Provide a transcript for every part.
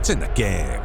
It's in the game.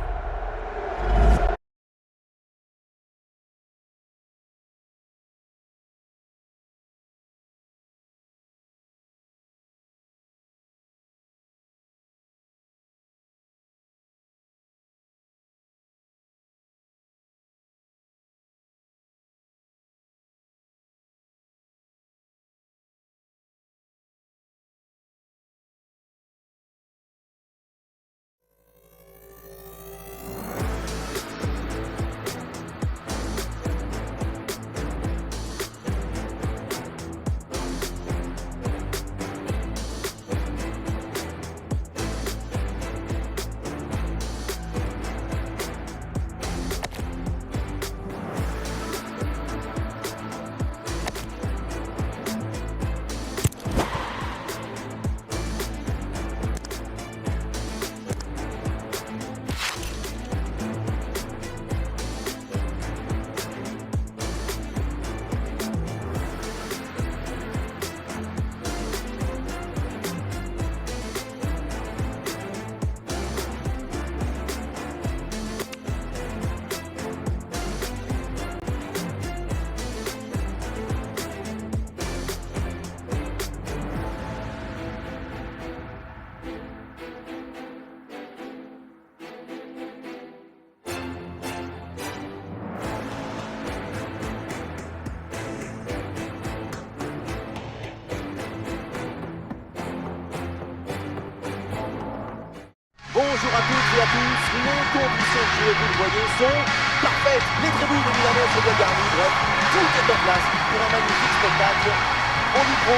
Bonjour à toutes et à tous, les conditions de jeu, vous le voyez, sont parfaites. Les tribunes évidemment sont bien garnies, bref, tout est en place pour un magnifique spectacle. Au micro,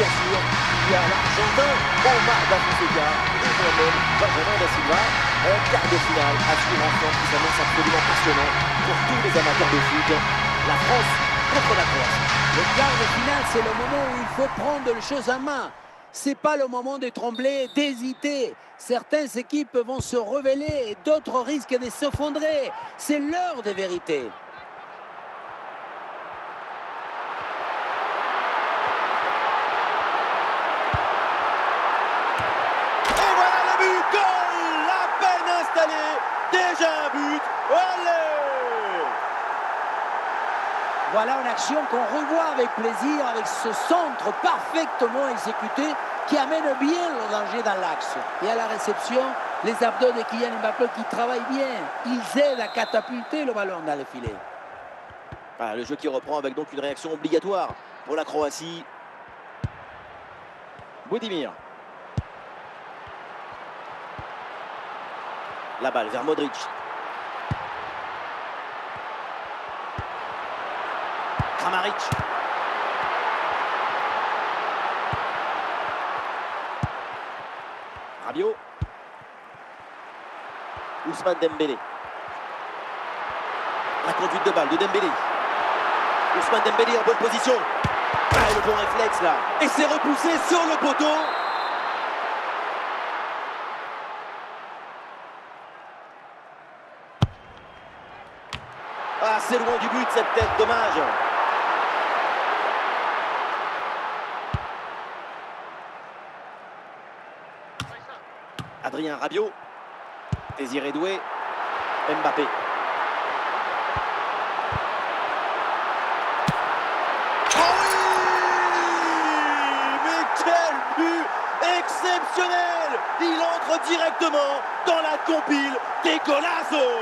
bien sûr, il y a l'Argentin Omar da Fonseca et moi-même, Benjamin da Silva. Un quart de finale à suivre ensemble qui s'annonce absolument passionnant pour tous les amateurs de foot. La France contre la Croatie. Le quart de finale, c'est le moment où il faut prendre les choses en main. C'est pas le moment de trembler, d'hésiter. Certaines équipes vont se révéler et d'autres risquent de s'effondrer. C'est l'heure de vérité. Et voilà le but, goal, à peine installé, déjà un but, allez! Voilà une action qu'on revoit avec plaisir, avec ce centre parfaitement exécuté qui amène bien le danger dans l'axe. Et à la réception, les abdos de Kylian Mbappé qui travaillent bien. Ils aident à catapulter le ballon dans le filet. Voilà, le jeu qui reprend avec donc une réaction obligatoire pour la Croatie. Budimir. La balle vers Modric. Kramaric. Rabiot. Ousmane Dembélé. La conduite de balle de Dembélé. Ousmane Dembélé en bonne position. Ah, le bon réflexe là. Et c'est repoussé sur le poteau. Ah, c'est loin du but cette tête, dommage. Adrien Rabiot. Désiré Doué. Mbappé. Oh oui! Mais quel but exceptionnel! Il entre directement dans la compile des golazos.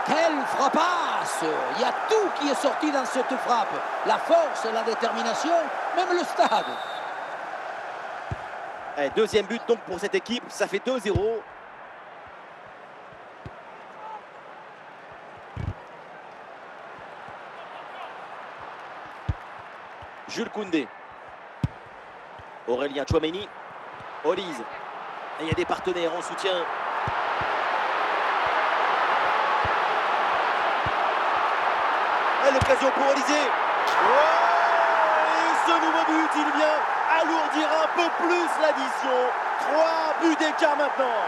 Quelle frappasse! Il y a tout qui est sorti dans cette frappe. La force, la détermination, même le stade. Et deuxième but donc pour cette équipe, ça fait 2-0. Jules Koundé. Aurélien Tchouaméni. Olise. Et il y a des partenaires en soutien. Et l'occasion pour Olise. Oh, et ce nouveau but, il vient alourdir un peu plus l'addition. 3 buts d'écart maintenant.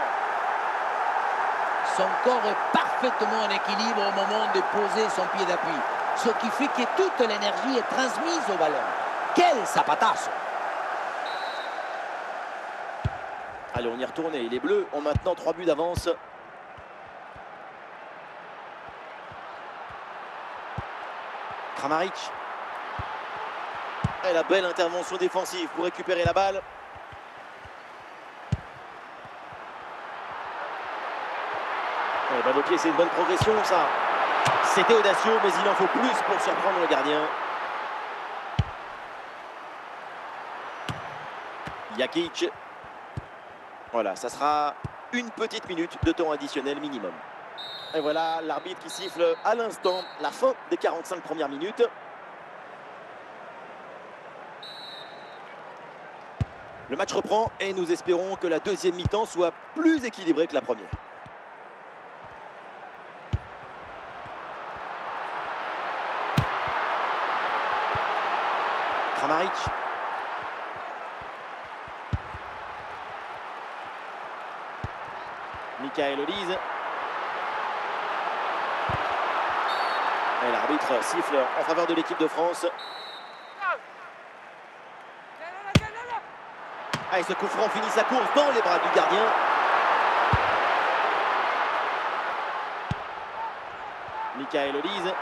Son corps est parfaitement en équilibre au moment de poser son pied d'appui. Ce qui fait que toute l'énergie est transmise au ballon. Quel sapatasso! Allez, on y retourne et les Bleus ont maintenant 3 buts d'avance. Kramaric. Et la belle intervention défensive pour récupérer la balle. Et balle au pied, c'est une bonne progression ça. C'était audacieux, mais il en faut plus pour surprendre le gardien. Jakic. Voilà, ça sera une petite minute de temps additionnel minimum. Et voilà l'arbitre qui siffle à l'instant la fin des 45 premières minutes. Le match reprend et nous espérons que la deuxième mi-temps soit plus équilibrée que la première. Kramaric. Michael Olise. Et l'arbitre siffle en faveur de l'équipe de France. Et ce coup franc finit sa course dans les bras du gardien. Michael Olise.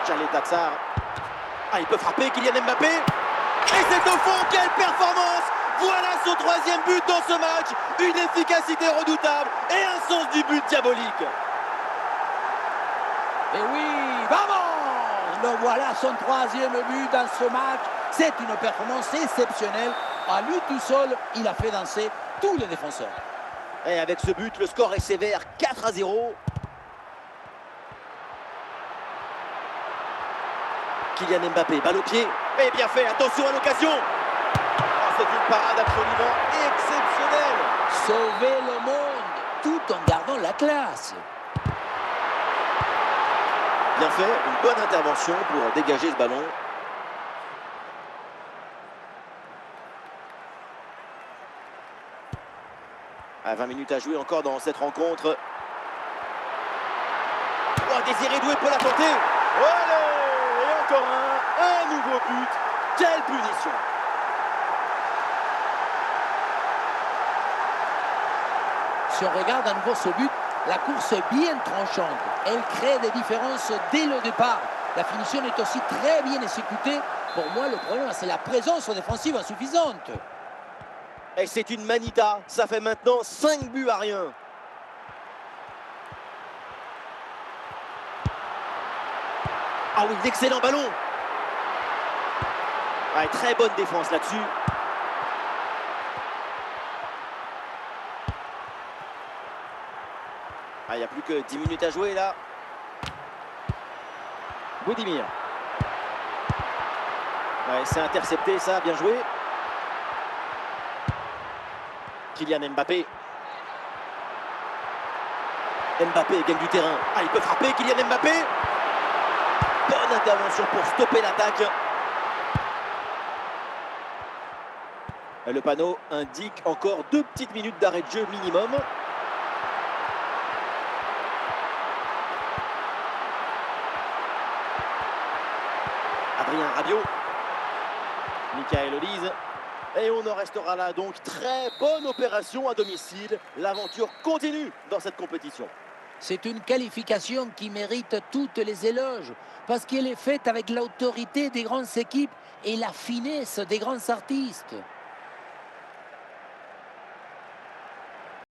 Jalé Taksar. Ah, il peut frapper Kylian Mbappé. Et c'est au fond, quelle performance! Voilà son troisième but dans ce match. Une efficacité redoutable et un sens du but diabolique. Et oui, vamos! Le voilà son troisième but dans ce match. C'est une performance exceptionnelle. À lui tout seul, il a fait danser tous les défenseurs. Et avec ce but, le score est sévère, 4-0. Kylian Mbappé, balle au pied. Et bien fait, attention à l'occasion. C'est une parade absolument exceptionnelle. Sauver le monde tout en gardant la classe. Bien fait, une bonne intervention pour dégager ce ballon. À 20 minutes à jouer encore dans cette rencontre. Oh, Désiré Doué peut la tenter. Voilà. Et encore un nouveau but. Quelle punition! Si on regarde à nouveau ce but, la course est bien tranchante. Elle crée des différences dès le départ. La finition est aussi très bien exécutée. Pour moi, le problème, c'est la présence défensive insuffisante. Et c'est une manita. Ça fait maintenant 5 buts à rien. Ah oui, excellent ballon. Ouais, très bonne défense là-dessus. Il n'y a plus que 10 minutes à jouer là. Boudimir. Ouais, c'est intercepté ça, bien joué. Kylian Mbappé. Mbappé gagne du terrain. Ah, il peut frapper Kylian Mbappé. Bonne intervention pour stopper l'attaque. Le panneau indique encore 2 petites minutes d'arrêt de jeu minimum. Adrien Rabiot. Michael Olise. Et on en restera là donc. Très bonne opération à domicile. L'aventure continue dans cette compétition. C'est une qualification qui mérite toutes les éloges parce qu'elle est faite avec l'autorité des grandes équipes et la finesse des grands artistes.